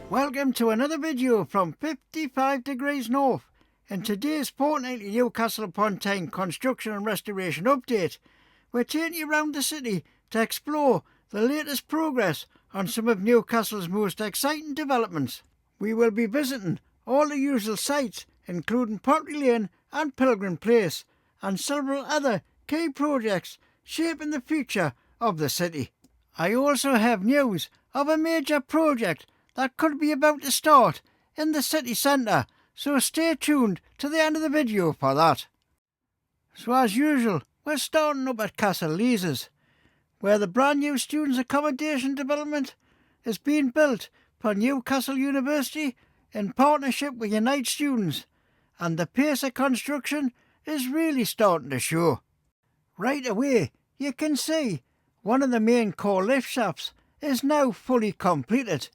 Welcome to another video from 55 degrees north. In today's fortnightly Newcastle upon Tyne construction and restoration update, we're taking you around the city to explore the latest progress on some of Newcastle's most exciting developments. We will be visiting all the usual sites, including Pottery Lane and Pilgrim Place, and several other key projects shaping the future of the city. I also have news of a major project that could be about to start in the city centre, so stay tuned to the end of the video for that. So as usual, we're starting up at Castle Leazes, where the brand new students' accommodation development is being built for Newcastle University in partnership with Unite Students, and the pace of construction is really starting to show. Right away, you can see one of the main core lift shafts is now fully completed.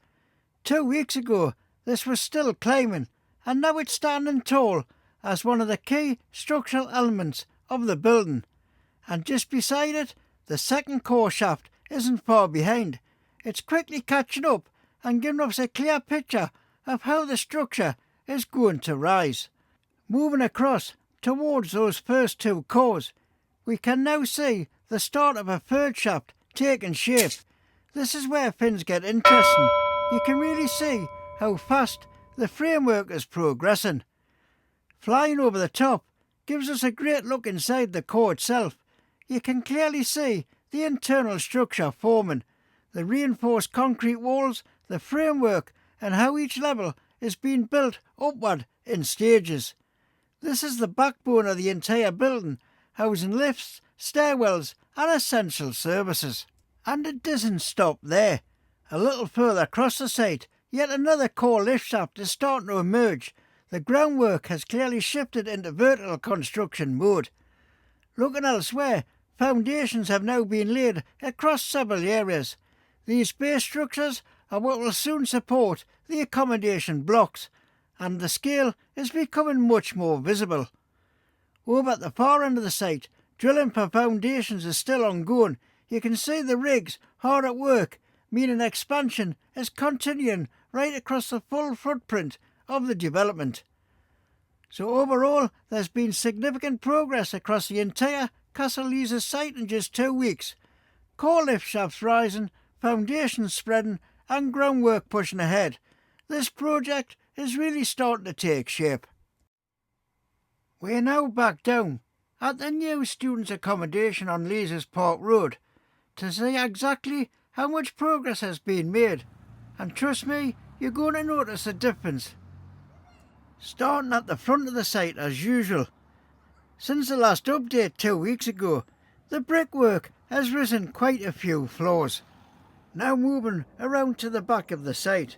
2 weeks ago, this was still climbing, and now it's standing tall as one of the key structural elements of the building. And just beside it, the second core shaft isn't far behind. It's quickly catching up and giving us a clear picture of how the structure is going to rise. Moving across towards those first two cores, we can now see the start of a third shaft taking shape. This is where things get interesting. You can really see how fast the framework is progressing. Flying over the top gives us a great look inside the core itself. You can clearly see the internal structure forming, the reinforced concrete walls, the framework, and how each level is being built upward in stages. This is the backbone of the entire building, housing lifts, stairwells and essential services. And it doesn't stop there. A little further across the site, yet another core lift shaft is starting to emerge. The groundwork has clearly shifted into vertical construction mode. Looking elsewhere, foundations have now been laid across several areas. These base structures are what will soon support the accommodation blocks, and the scale is becoming much more visible. Over at the far end of the site, drilling for foundations is still ongoing. You can see the rigs hard at work, meaning expansion is continuing right across the full footprint of the development. So overall, there's been significant progress across the entire Castle Leazes site in just 2 weeks. Core lift shafts rising, foundations spreading and groundwork pushing ahead. This project is really starting to take shape. We're now back down at the new students' accommodation on Leazes Park Road to see exactly how much progress has been made, and trust me, you're going to notice a difference. Starting at the front of the site as usual. Since the last update 2 weeks ago, the brickwork has risen quite a few floors. Now moving around to the back of the site.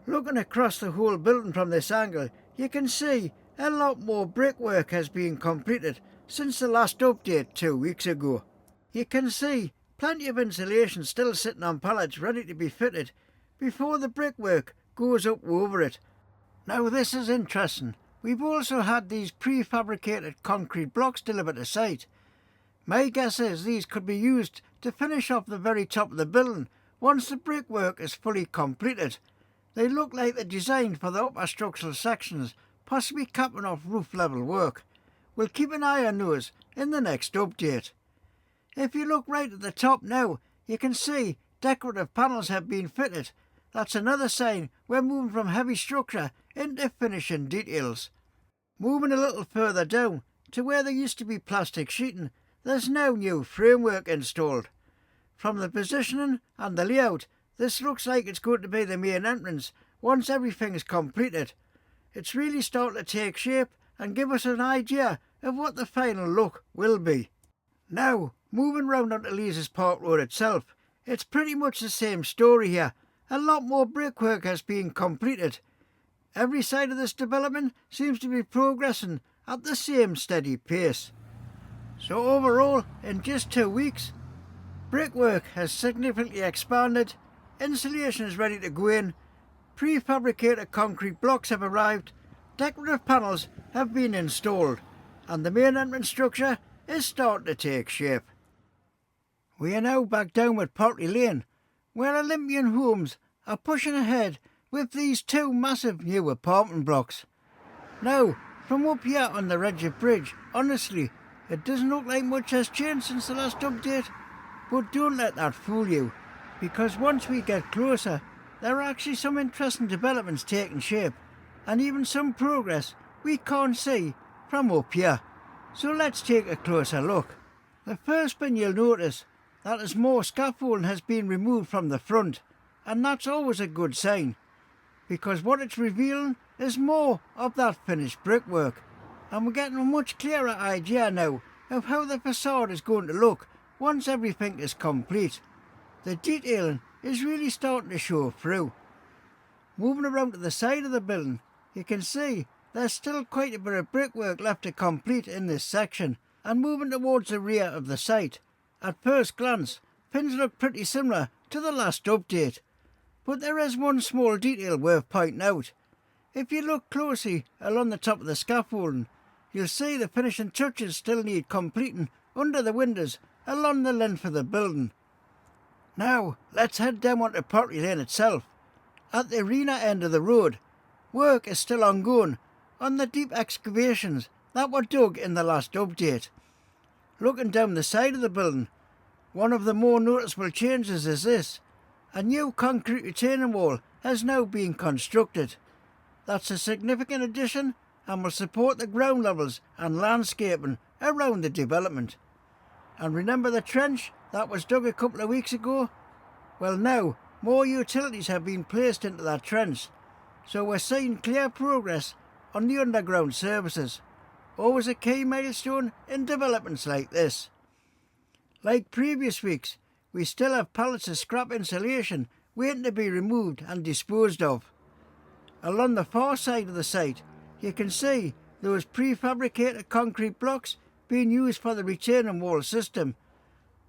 Looking across the whole building from this angle, you can see a lot more brickwork has been completed since the last update 2 weeks ago. You can see plenty of insulation still sitting on pallets ready to be fitted before the brickwork goes up over it. Now this is interesting. We've also had these prefabricated concrete blocks delivered to site. My guess is these could be used to finish off the very top of the building once the brickwork is fully completed. They look like they're designed for the upper structural sections, possibly capping off roof level work. We'll keep an eye on those in the next update. If you look right at the top now, you can see decorative panels have been fitted. That's another sign we're moving from heavy structure into finishing details. Moving a little further down to where there used to be plastic sheeting, there's now new framework installed. From the positioning and the layout, this looks like it's going to be the main entrance once everything's completed. It's really starting to take shape and give us an idea of what the final look will be. Now, moving round onto Leazes Park Road itself, it's pretty much the same story here. A lot more brickwork has been completed. Every side of this development seems to be progressing at the same steady pace. So overall, in just 2 weeks, brickwork has significantly expanded, insulation is ready to go in, prefabricated concrete blocks have arrived, decorative panels have been installed, and the main entrance structure is starting to take shape. We are now back down at Pottery Lane, where Olympian homes are pushing ahead with these two massive new apartment blocks. Now, from up here on the Redgate Bridge, honestly, it doesn't look like much has changed since the last update, but don't let that fool you, because once we get closer, there are actually some interesting developments taking shape, and even some progress we can't see from up here. So let's take a closer look. The first thing you'll notice that as more scaffolding has been removed from the front, and that's always a good sign, because what it's revealing is more of that finished brickwork, and we're getting a much clearer idea now of how the facade is going to look once everything is complete. The detailing is really starting to show through. Moving around to the side of the building, you can see there's still quite a bit of brickwork left to complete in this section, and moving towards the rear of the site, at first glance, things look pretty similar to the last update. But there is one small detail worth pointing out. If you look closely along the top of the scaffolding, you'll see the finishing touches still need completing under the windows along the length of the building. Now, let's head down onto Pottery Lane itself. At the arena end of the road, work is still ongoing on the deep excavations that were dug in the last update. Looking down the side of the building, one of the more noticeable changes is this. A new concrete retaining wall has now been constructed. That's a significant addition and will support the ground levels and landscaping around the development. And remember the trench that was dug a couple of weeks ago? Well, now more utilities have been placed into that trench, so we're seeing clear progress on the underground services. Always a key milestone in developments like this. Like previous weeks, we still have pallets of scrap insulation waiting to be removed and disposed of. Along the far side of the site, you can see those prefabricated concrete blocks being used for the retaining wall system.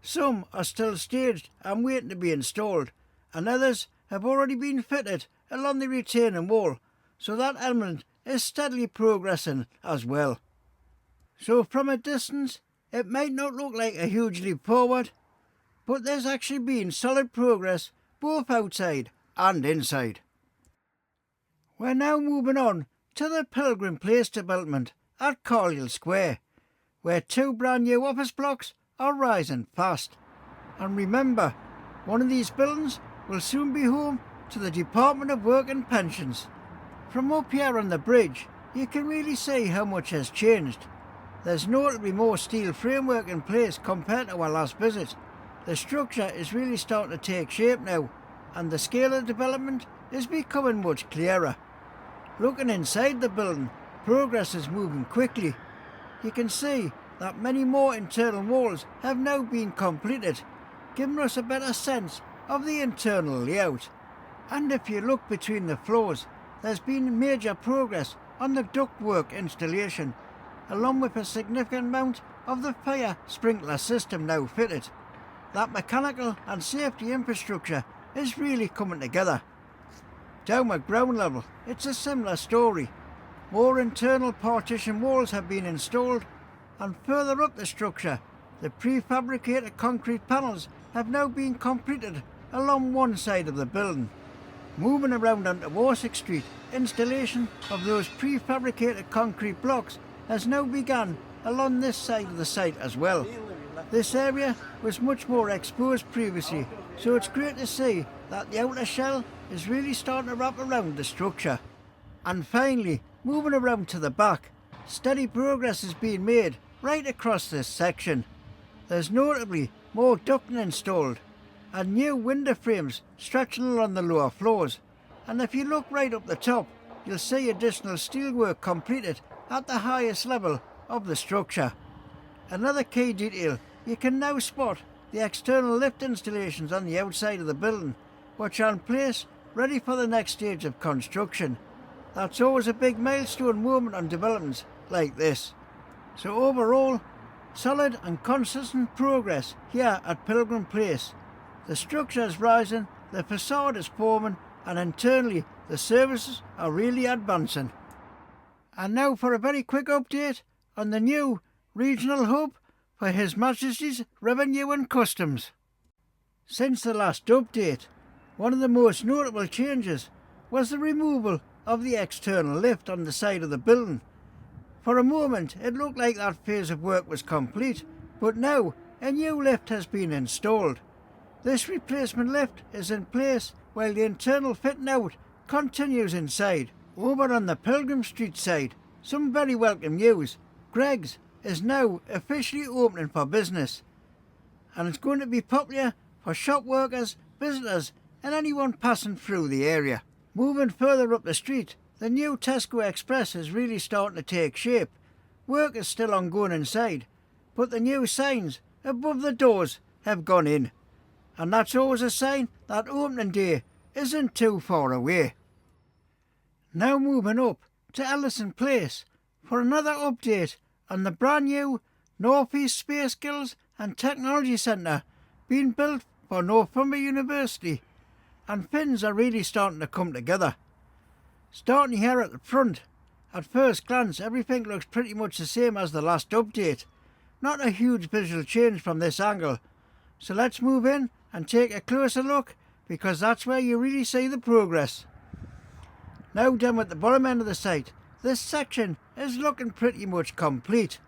Some are still staged and waiting to be installed, and others have already been fitted along the retaining wall, so that element is steadily progressing as well. So from a distance, it might not look like a huge leap forward, but there's actually been solid progress both outside and inside. We're now moving on to the Pilgrim Place development at Carlisle Square, where two brand new office blocks are rising fast. And remember, one of these buildings will soon be home to the Department of Work and Pensions. From up here on the bridge, you can really see how much has changed. There's notably more steel framework in place compared to our last visit. The structure is really starting to take shape now, and the scale of development is becoming much clearer. Looking inside the building, progress is moving quickly. You can see that many more internal walls have now been completed, giving us a better sense of the internal layout. And if you look between the floors, there's been major progress on the ductwork installation, along with a significant amount of the fire sprinkler system now fitted. That mechanical and safety infrastructure is really coming together. Down at ground level, it's a similar story. More internal partition walls have been installed, and further up the structure, the prefabricated concrete panels have now been completed along one side of the building. Moving around onto Warwick Street, installation of those prefabricated concrete blocks has now begun along this side of the site as well. This area was much more exposed previously, so it's great to see that the outer shell is really starting to wrap around the structure. And finally, moving around to the back, steady progress is being made right across this section. There's notably more ducting installed and new window frames stretching along the lower floors. And if you look right up the top, you'll see additional steelwork completed at the highest level of the structure. Another key detail, you can now spot the external lift installations on the outside of the building, which are in place ready for the next stage of construction. That's always a big milestone moment on developments like this. So overall, solid and consistent progress here at Pilgrim Place. The structure is rising, the facade is forming, and internally the services are really advancing. And now for a very quick update on the new regional hub for His Majesty's Revenue and Customs. Since the last update, one of the most notable changes was the removal of the external lift on the side of the building. For a moment it looked like that phase of work was complete, but now a new lift has been installed. This replacement lift is in place while the internal fitting out continues inside. Over on the Pilgrim Street side, some very welcome news. Greggs is now officially opening for business, and it's going to be popular for shop workers, visitors and anyone passing through the area. Moving further up the street, the new Tesco Express is really starting to take shape. Work is still ongoing inside, but the new signs above the doors have gone in, and that's always a sign that opening day isn't too far away. Now moving up to Ellison Place for another update on the brand new North East Space Skills and Technology Centre being built for Northumberland University, and things are really starting to come together. Starting here at the front, at first glance everything looks pretty much the same as the last update. Not a huge visual change from this angle, so let's move in and take a closer look, because that's where you really see the progress. Now down at the bottom end of the site, this section is looking pretty much complete.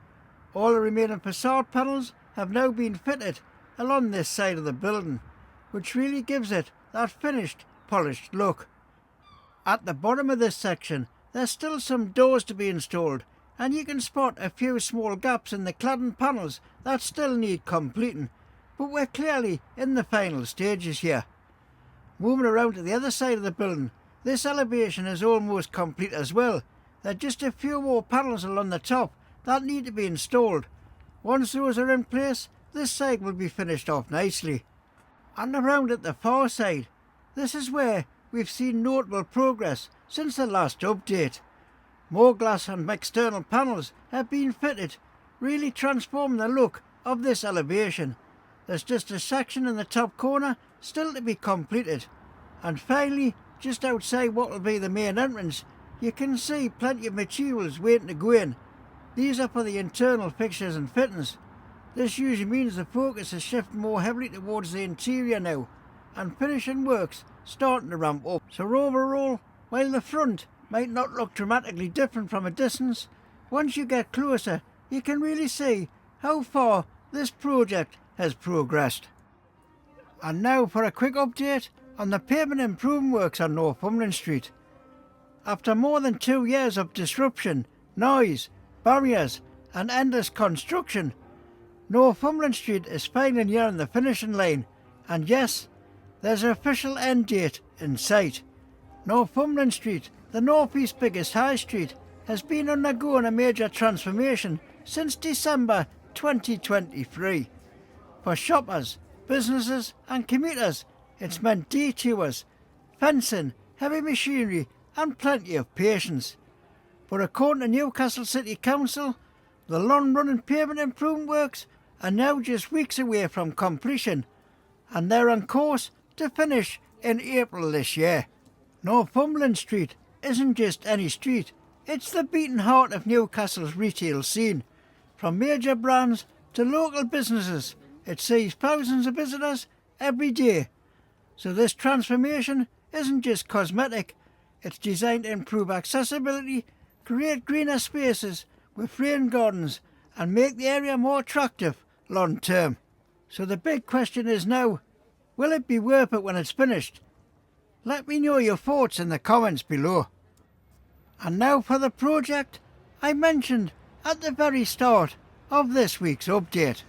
All the remaining facade panels have now been fitted along this side of the building, which really gives it that finished, polished look. At the bottom of this section, there's still some doors to be installed, and you can spot a few small gaps in the cladding panels that still need completing, but we're clearly in the final stages here. Moving around to the other side of the building, this elevation is almost complete as well. There are just a few more panels along the top that need to be installed. Once those are in place, this side will be finished off nicely. And around at the far side, this is where we've seen notable progress since the last update. More glass and external panels have been fitted, really transforming the look of this elevation. There's just a section in the top corner still to be completed. And finally, just outside what will be the main entrance, you can see plenty of materials waiting to go in. These are for the internal fixtures and fittings. This usually means the focus is shifting more heavily towards the interior now, and finishing works starting to ramp up. So overall, while the front might not look dramatically different from a distance, once you get closer you can really see how far this project has progressed. And now for a quick update on the pavement improvement works on Northumberland Street. After more than 2 years of disruption, noise, barriers and endless construction, Northumberland Street is finally nearing the finishing line, and yes, there's an official end date in sight. Northumberland Street, the North East's biggest high street, has been undergoing a major transformation since December 2023. For shoppers, businesses and commuters, it's meant detours, fencing, heavy machinery and plenty of patience. But according to Newcastle City Council, the long-running pavement improvement works are now just weeks away from completion, and they're on course to finish in April this year. Northumberland Street isn't just any street, it's the beating heart of Newcastle's retail scene. From major brands to local businesses, it sees thousands of visitors every day. So this transformation isn't just cosmetic, it's designed to improve accessibility, create greener spaces with rain gardens and make the area more attractive long term. So the big question is now, will it be worth it when it's finished? Let me know your thoughts in the comments below. And now for the project I mentioned at the very start of this week's update.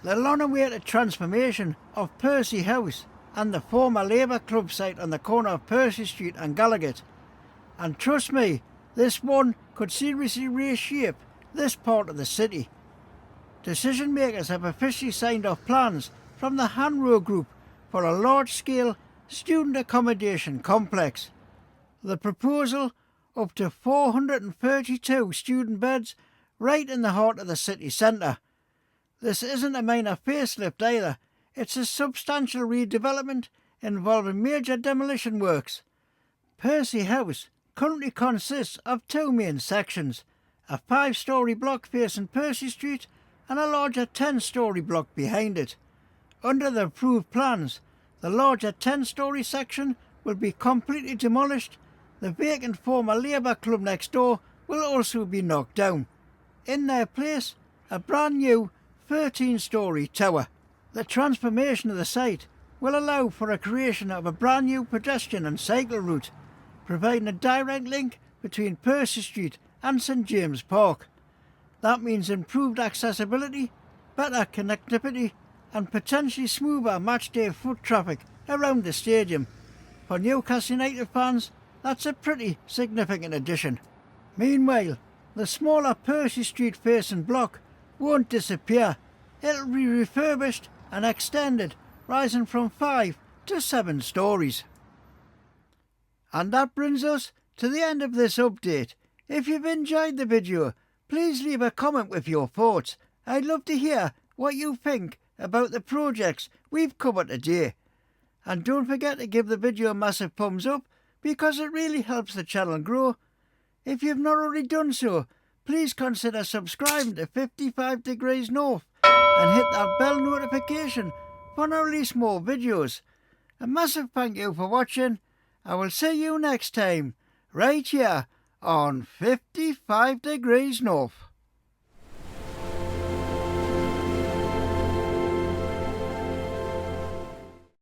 The long-awaited transformation of Percy House and the former Labour Club site on the corner of Percy Street and Gallagher. And trust me, this one could seriously reshape this part of the city. Decision makers have officially signed off plans from the Hanro Group for a large-scale student accommodation complex. The proposal, up to 432 student beds right in the heart of the city centre. This isn't a minor facelift either, it's a substantial redevelopment involving major demolition works. Percy House currently consists of 2 main sections, a 5-storey block facing Percy Street and a larger 10-storey block behind it. Under the approved plans, the larger 10-storey section will be completely demolished The vacant former Labour Club next door will also be knocked down. In their place, a brand new 13-storey tower. The transformation of the site will allow for a creation of a brand new pedestrian and cycle route, providing a direct link between Percy Street and St James Park. That means improved accessibility, better connectivity and potentially smoother matchday foot traffic around the stadium. For Newcastle United fans, that's a pretty significant addition. Meanwhile, the smaller Percy Street facing block won't disappear. It'll be refurbished and extended, rising from 5 to 7 storeys. And that brings us to the end of this update. If you've enjoyed the video, please leave a comment with your thoughts. I'd love to hear what you think about the projects we've covered today. And don't forget to give the video a massive thumbs up because it really helps the channel grow. If you've not already done so, please consider subscribing to 55 Degrees North and hit that bell notification for when I release more videos. A massive thank you for watching. I will see you next time, right here on 55 Degrees North.